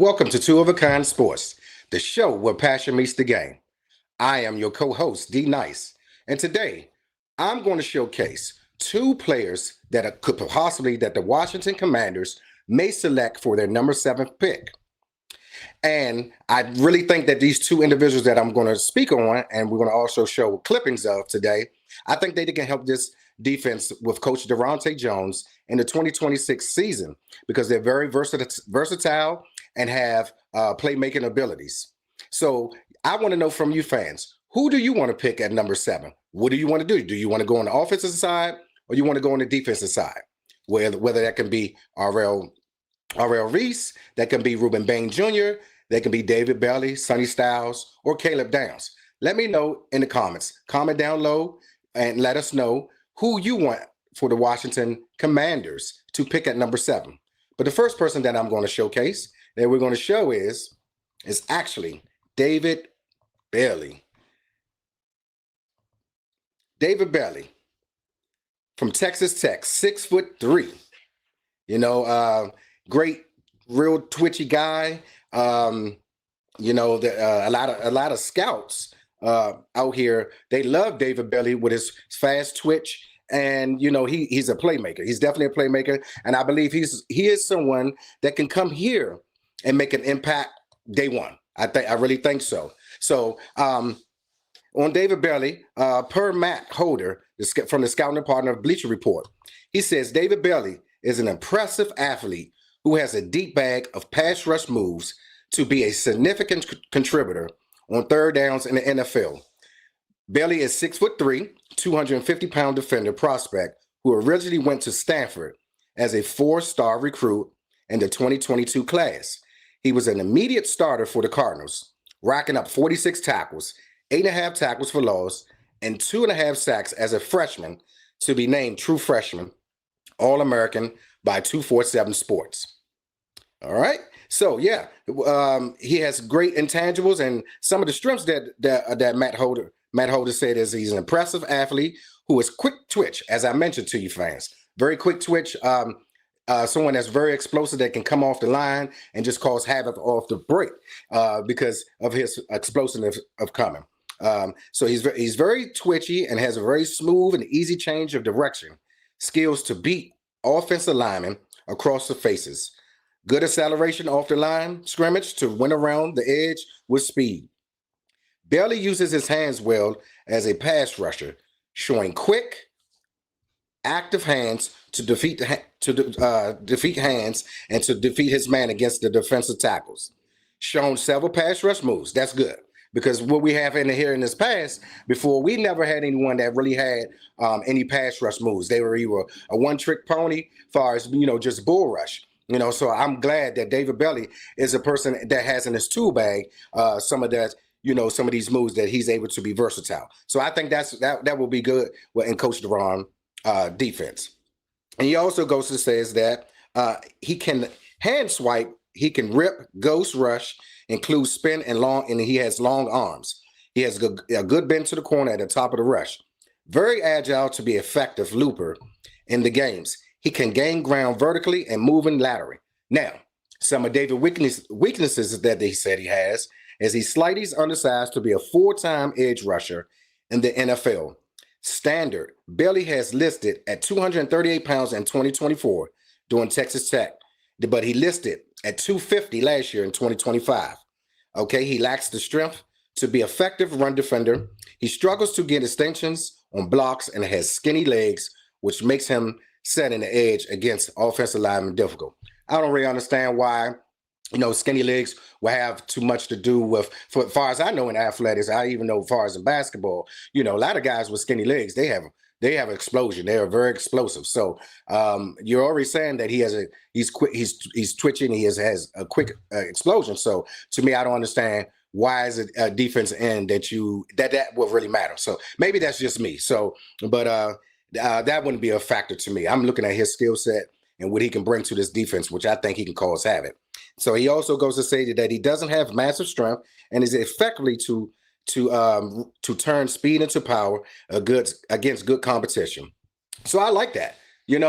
Welcome to Two of a Kind Sports, the show where passion meets the game. I am your co-host, D Nice, and today I'm going to showcase two players could possibly that the Washington Commanders may select for their number 7th pick. And I really think that these two individuals that I'm going to speak on, and we're going to also show clippings of today, I think they can help this defense with Coach Durante Jones in the 2026 season because they're very versatile and have playmaking abilities. So I want to know from you fans, who do you want to pick at number 7? What do you want to do? Do you want to go on the offensive side or you want to go on the defensive side? Whether that can be R.L. Reese, that can be Ruben Bain Jr., that can be David Bailey, Sonny Styles, or Caleb Downs. Let me know in the comments. Comment down low and let us know who you want for the Washington Commanders to pick at number 7. But the first person that I'm going to showcase that we're going to show is actually David Bailey. David Bailey from Texas Tech, 6'3". Great, real twitchy guy. A lot of scouts out here, they love David Bailey with his fast twitch, and he's a playmaker. He's definitely a playmaker, and I believe he is someone that can come here and make an impact day one. I really think so. So on David Bailey, per Matt Holder from the scouting department of Bleacher Report, he says David Bailey is an impressive athlete who has a deep bag of pass rush moves to be a significant contributor on third downs in the NFL. Bailey is 6'3", 250-pound defender prospect who originally went to Stanford as a 4-star recruit in the 2022 class. He was an immediate starter for the Cardinals, racking up 46 tackles, 8.5 tackles for loss, and 2.5 sacks as a freshman to be named true freshman All-American by 247 Sports. All right. So yeah, he has great intangibles, and some of the strengths that Matt Holder said is he's an impressive athlete who is quick twitch, as I mentioned to you fans. Very quick twitch. Someone that's very explosive that can come off the line and just cause havoc off the break because of his explosiveness of coming. So he's very twitchy and has a very smooth and easy change of direction. Skills to beat offensive linemen across the faces. Good acceleration off the line scrimmage to win around the edge with speed. Bailey uses his hands well as a pass rusher, showing quick, active hands to defeat hands and to defeat his man against the defensive tackles. Shown several pass rush moves. That's good. Because what we have here in this past, before, we never had anyone that really had any pass rush moves. They were either a one-trick pony, as far as just bull rush. So I'm glad that David Bailey is a person that has in his tool bag some of that, some of these moves that he's able to be versatile. So I think that will be good in Coach Duran defense. And he also goes to says that he can hand swipe, he can rip, ghost rush, include spin and he has long arms. He has a good bend to the corner at the top of the rush. Very agile to be effective looper in the games. He can gain ground vertically and moving laterally. Now, some of David's weaknesses that he said he has is he's slightly undersized to be a full-time edge rusher in the NFL. Standard, Bailey has listed at 238 pounds in 2024 during Texas Tech, but he listed at 250 last year in 2025. Okay, he lacks the strength to be effective run defender. He struggles to get extensions on blocks and has skinny legs, which makes him setting the edge against offensive linemen difficult. I don't really understand why, skinny legs will have too much to do with, for as far as I know in athletics, I even know as far as in basketball, a lot of guys with skinny legs, they have explosion. They are very explosive. So you're already saying that he's quick, he's twitching, he has a quick explosion. So to me, I don't understand why is it a defense end that will really matter. So maybe that's just me. So, but that wouldn't be a factor to me. I'm looking at his skill set and what he can bring to this defense, which I think he can cause havoc. So he also goes to say that he doesn't have massive strength and is effectively to turn speed into power against good competition. So I like that. You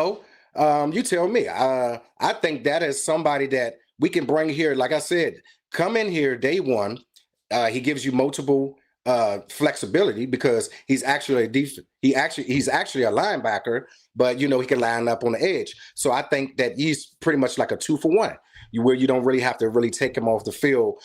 tell me. I think that is somebody that we can bring here, like I said, come in here day one. He gives you multiple flexibility because he's actually he's actually a linebacker, but he can line up on the edge. So I think that he's pretty much like a 2-for-1. Where you don't really have to really take him off the field,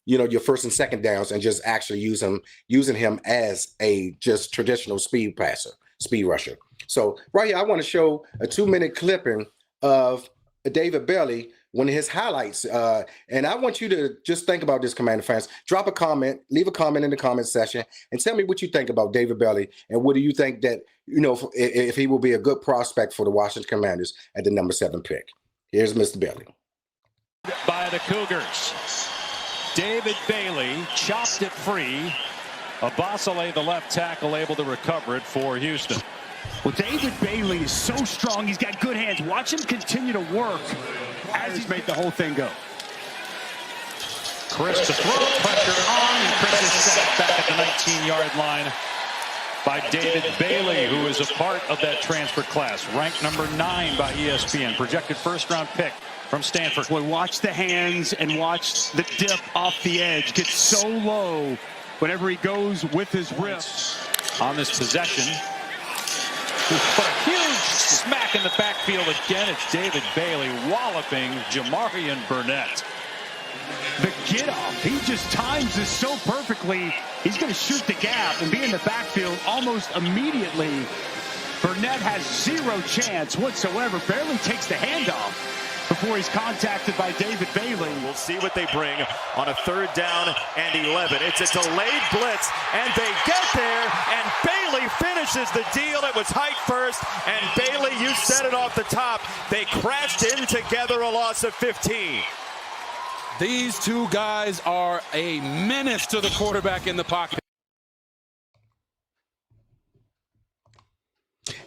your first and second downs, and just actually using him as a just traditional speed rusher. So right here, I want to show a 2-minute clipping of David Bailey, one of his highlights. And I want you to just think about this, Commander fans. Drop a comment, leave a comment in the comment section, and tell me what you think about David Bailey, and what do you think that, if he will be a good prospect for the Washington Commanders at the number 7 pick. Here's Mr. Bailey. By the Cougars. David Bailey chopped it free. Abasale, the left tackle, able to recover it for Houston. Well, David Bailey is so strong. He's got good hands. Watch him continue to work as he's made the whole thing go. Chris to throw, pressure on, and Chris is set back at the 19-yard line by David Bailey, who is a part of that transfer class, ranked number 9 by ESPN, projected first-round pick from Stanford. Boy, watch the hands and watch the dip off the edge. Gets so low whenever he goes with his wrists. On this possession, but a huge smack in the backfield again. It's David Bailey walloping Jamarian Burnett. The get off, he just times this so perfectly. He's going to shoot the gap and be in the backfield almost immediately. Burnett has zero chance whatsoever. Barely takes the handoff before he's contacted by David Bailey. We'll see what they bring on a 3rd down and 11. It's a delayed blitz, and they get there, and Bailey finishes the deal. It was height first, and Bailey, you said it off the top, they crashed in together, a loss of 15. These two guys are a menace to the quarterback in the pocket.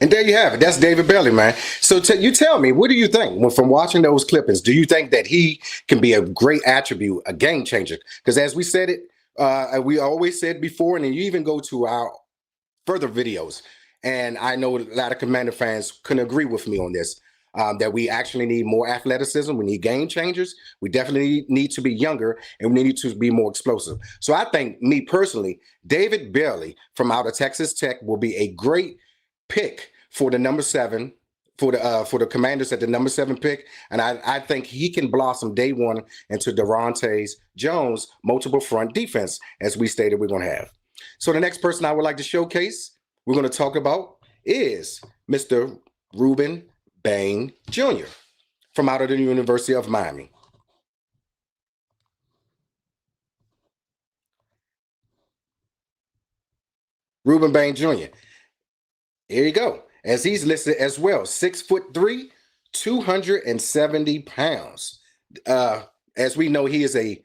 And there you have it. That's David Bailey, man. So you tell me, what do you think from watching those clippings? Do you think that he can be a great attribute, a game changer? Because as we said it, we always said before, and then you even go to our further videos, and I know a lot of Commander fans couldn't agree with me on this, that we actually need more athleticism. We need game changers. We definitely need to be younger, and we need to be more explosive. So I think, me personally, David Bailey from out of Texas Tech will be a great pick for the number 7 for the Commanders at the number 7 pick, and I think he can blossom day one into Daronte Jones' multiple front defense, as we stated we're going to have. So the next person I would like to showcase, we're going to talk about, is Mr. Ruben Bain Jr. from out of the University of Miami. Ruben Bain Jr. Here you go. As he's listed as well, 6'3", 270 pounds. As we know, he is a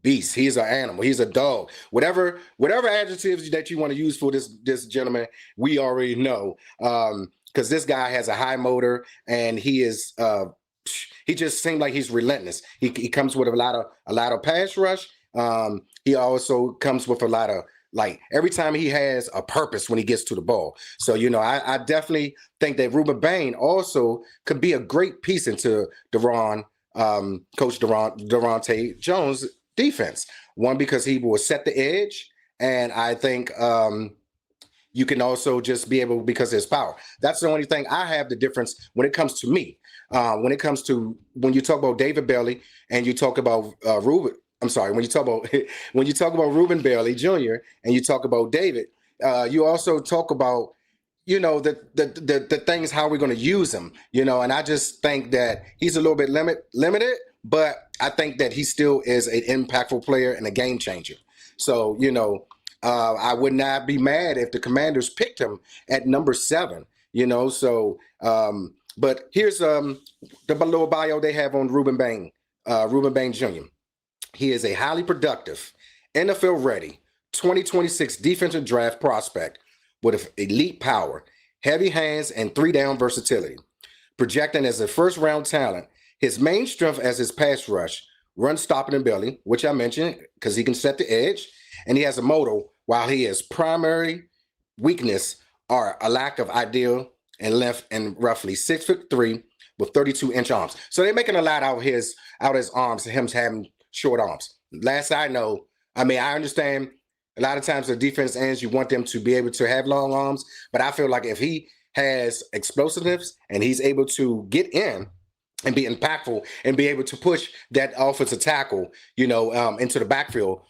beast. He's an animal. He's a dog. Whatever adjectives that you want to use for this gentleman, we already know. Because this guy has a high motor, and he just seems like he's relentless. He comes with a lot of pass rush. He also comes with a lot of, like, every time he has a purpose when he gets to the ball. So, I definitely think that Ruben Bain also could be a great piece into Coach Daronte Jones' defense. One, because he will set the edge, and I think you can also just be able, because of his power. That's the only thing I have the difference when it comes to me. When you talk about David Bailey and you talk about Ruben. I'm sorry, when you talk about Ruben Bailey Jr. and you talk about David, you also talk about, the things, how we're going to use him, and I just think that he's a little bit limited, but I think that he still is an impactful player and a game changer. So, I would not be mad if the Commanders picked him at number 7, so, but here's the little bio they have on Ruben Bain Jr. He is a highly productive, NFL-ready, 2026 defensive draft prospect with elite power, heavy hands, and 3-down versatility. Projecting as a first-round talent, his main strength as his pass rush, run-stopping ability, which I mentioned because he can set the edge, and he has a motor, while his primary weakness are a lack of ideal and length, and roughly 6'3", with 32-inch arms. So they're making a lot out of his arms, him having short arms. Last I know, I mean, I understand a lot of times the defense ends, you want them to be able to have long arms, but I feel like if he has explosiveness and he's able to get in and be impactful and be able to push that offensive tackle, into the backfield,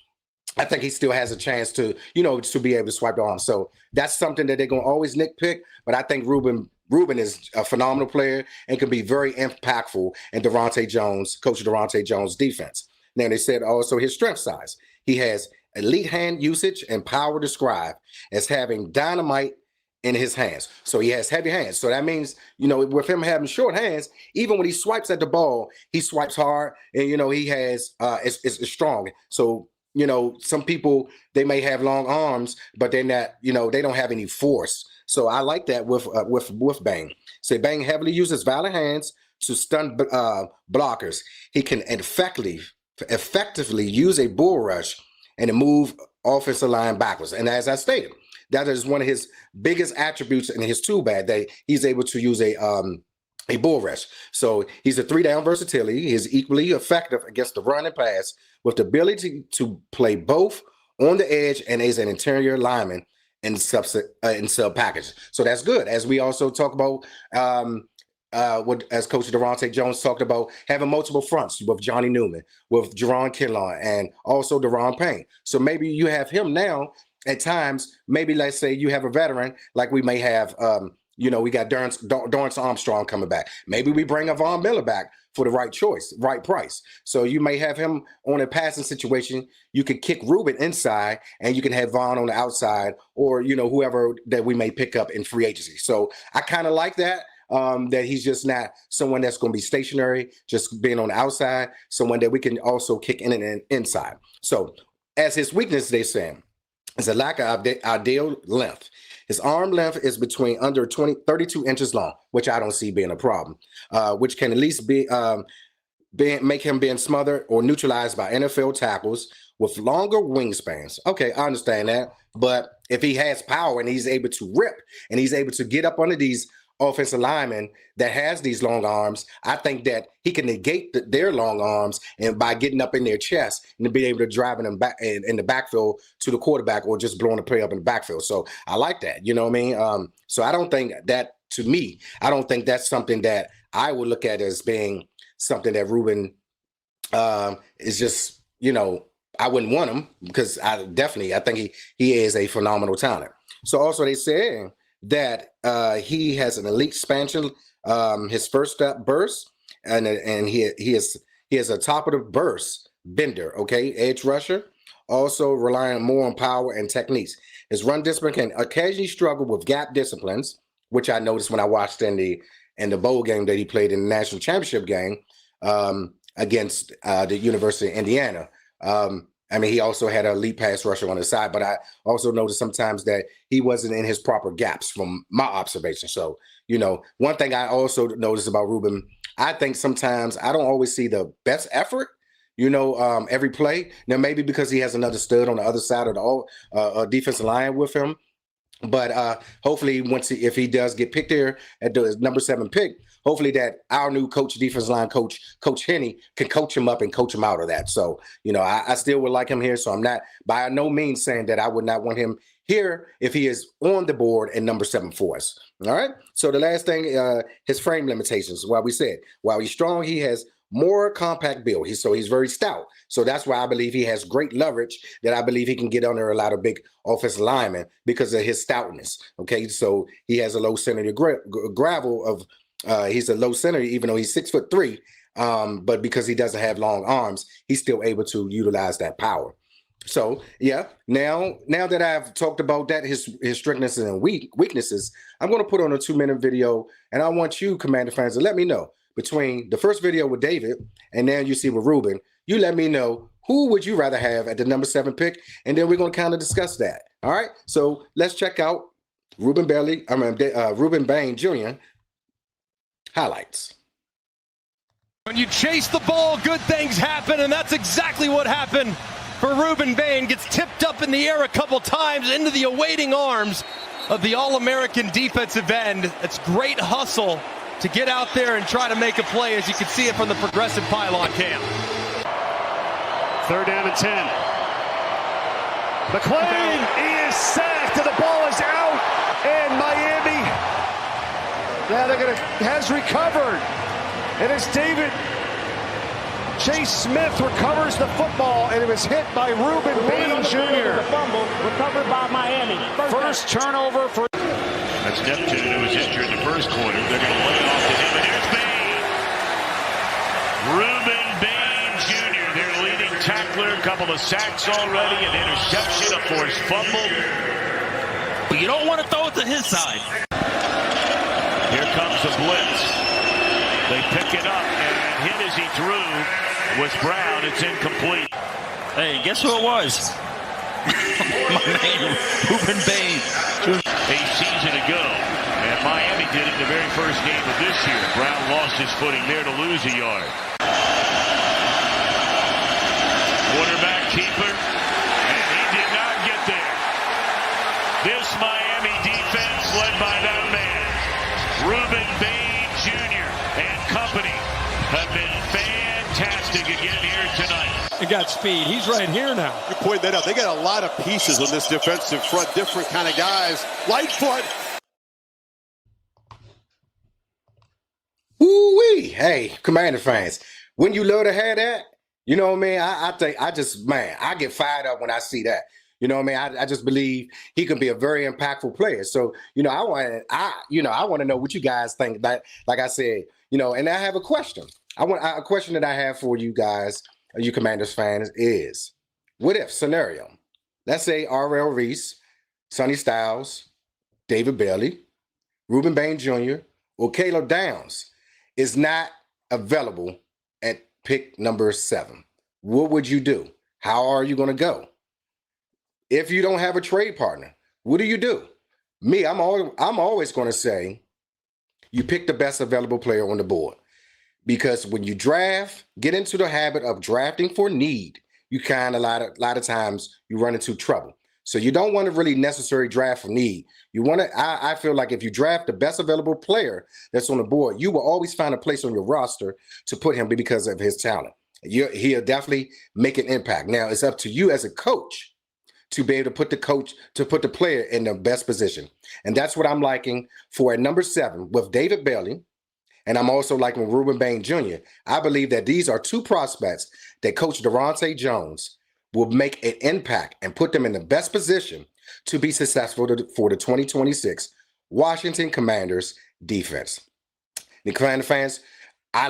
I think he still has a chance to, to be able to swipe the arm. So that's something that they're going to always nitpick. But I think Ruben is a phenomenal player and can be very impactful in Coach Durante Jones' defense. Now, they said also his strength size. He has elite hand usage and power described as having dynamite in his hands. So he has heavy hands. So that means, with him having short hands, even when he swipes at the ball, he swipes hard and, he has, it's strong. So, some people, they may have long arms, but they're not, they don't have any force. So I like that with Bain. So Bain heavily uses violent hands to stun blockers. He can effectively use a bull rush and to move offensive line backwards. And as I stated, that is one of his biggest attributes in his tool bag, that he's able to use a bull rush. So he's a 3-down versatility. He is equally effective against the run and pass with the ability to play both on the edge and as an interior lineman in sub packages. So that's good. As we also talk about, as Coach Durante Jones talked about, having multiple fronts with Johnny Newman, with Jerron Kinlaw, and also Deron Payne. So maybe you have him now at times. Maybe let's say you have a veteran like we may have. We got Dorrance Armstrong coming back. Maybe we bring a Von Miller back for the right choice, right price. So you may have him on a passing situation. You can kick Ruben inside, and you can have Von on the outside, or whoever that we may pick up in free agency. So I kind of like that. That he's just not someone that's going to be stationary, just being on the outside, someone that we can also kick in and inside. So as his weakness, they say, is a lack of ideal length. His arm length is between under 32 inches long, which I don't see being a problem, which can at least make him being smothered or neutralized by NFL tackles with longer wingspans. Okay, I understand that. But if he has power and he's able to rip and he's able to get up under these offensive lineman that has these long arms, I think that he can negate their long arms and by getting up in their chest and be able to drive them back in the backfield to the quarterback or just blowing the play up in the backfield. So I like that, you know what I mean? So I don't think that, to me, I don't think that's something that I would look at as being something that Ruben is just, I wouldn't want him, because I think he is a phenomenal talent. So also they say that he has an elite expansion, his first step burst, and he is a top of the burst bender, okay, edge rusher, also relying more on power and techniques. His run discipline can occasionally struggle with gap disciplines, which I noticed when I watched in the bowl game that he played in the national championship game against the University of Indiana. He also had an elite pass rusher on the side, but I also noticed sometimes that he wasn't in his proper gaps from my observation. So, one thing I also noticed about Ruben, I think sometimes I don't always see the best effort, every play. Now, maybe because he has another stud on the other side of the defensive line with him. But hopefully, if he does get picked there at the number 7 pick, hopefully that our new defensive line coach, Coach Henney, can coach him up and coach him out of that. So, I still would like him here. So I'm not by no means saying that I would not want him here if he is on the board at number 7 for us. All right. So the last thing, his frame limitations. While he's strong, he has more compact build. He's very stout. So that's why I believe he has great leverage, that I believe he can get under a lot of big offensive linemen because of his stoutness. Okay. So he has a low center gravel of, he's a low center, even though he's 6'3", but because he doesn't have long arms, he's still able to utilize that power. So yeah, now that I've talked about that, his strengths and weaknesses, I'm going to put on a 2-minute video, and I want you, Commander fans, to let me know between the first video with David and now you see with Ruben. You let me know, who would you rather have at the number 7 pick, and then we're going to kind of discuss that. All right, so let's check out Ruben Bain Jr. highlights. When you chase the ball, good things happen, and that's exactly what happened for Ruben Bain. Gets tipped up in the air a couple times into the awaiting arms of the All-American defensive end. It's great hustle to get out there and try to make a play, as you can see it from the progressive pylon cam. 3rd down and 10. McLean, he is sacked, and the ball is out, and Miami, now has recovered. And it's David Chase Smith recovers the football, and it was hit by Ruben Bain Jr. The fumble recovered by Miami. First turnover for... That's Neptune, who was injured in the first quarter. They're going to lay it off to him, and here's Bain. Ruben Bain Jr., their leading tackler. A couple of sacks already, an interception, a forced fumble. But you don't want to throw it to his side. Here comes the blitz. They pick it up, and hit as he threw was Brown. It's incomplete. Hey, guess who it was? My man, Ruben Bain. A season ago, and Miami did it in the very first game of this year. Brown lost his footing there to lose a yard. Quarterback keeper, and he did not get there. This Miami defense, led by that man, Ruben Bain Jr. and company, have been fantastic again here tonight. He got speed. He's right here now. You pointed that out. They got a lot of pieces on this defensive front, different kind of guys. Lightfoot. Woo-wee. Hey, Commander fans, when you love to have that, you know what I mean? I think I get fired up when I see that. You know what I mean? I just believe he can be a very impactful player. So, I want to know what you guys think. Like I said, and I have a question. A question that I have for you guys, you Commanders fans, is what if scenario? Let's say R.L. Reese, Sonny Styles, David Bailey, Ruben Bain Jr., or Caleb Downs is not available at pick number 7. What would you do? How are you going to go? If you don't have a trade partner, what do you do? Me, I'm always going to say you pick the best available player on the board. Because when you draft, get into the habit of drafting for need, you kind of a lot of times you run into trouble. So you don't want to really necessarily draft for need. You want to, I feel like if you draft the best available player that's on the board, you will always find a place on your roster to put him because of his talent. He'll definitely make an impact. Now it's up to you as a coach to be able to put the player in the best position. And that's what I'm liking for at number 7 with David Bailey. And I'm also liking Ruben Bain Jr. I believe that these are 2 prospects that Coach Durante Jones will make an impact and put them in the best position to be successful for the 2026 Washington Commanders defense. The Commander fans, I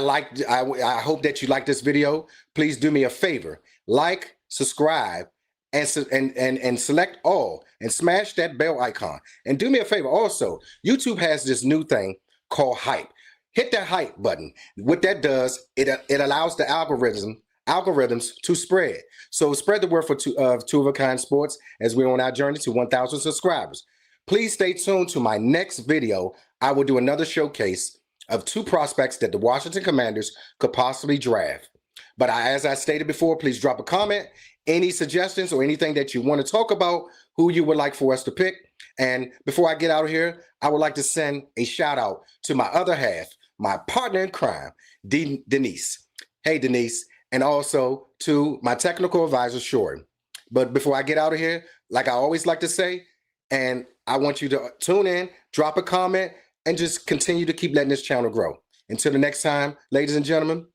hope that you like this video. Please do me a favor, like, subscribe, and select all and smash that bell icon. And do me a favor also, YouTube has this new thing called hype. Hit that hype button. What that does, it allows the algorithms to spread. So spread the word for Two of a Kind Sports as we're on our journey to 1,000 subscribers. Please stay tuned to my next video. I will do another showcase of 2 prospects that the Washington Commanders could possibly draft. But as I stated before, please drop a comment, any suggestions or anything that you want to talk about, who you would like for us to pick. And before I get out of here, I would like to send a shout out to my other half, my partner in crime, Denise. Hey, Denise. And also to my technical advisor, Short. But before I get out of here, like I always like to say, and I want you to tune in, drop a comment, and just continue to keep letting this channel grow. Until the next time, ladies and gentlemen,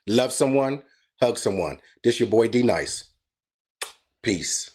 love someone, hug someone. This your boy D Nice. Peace.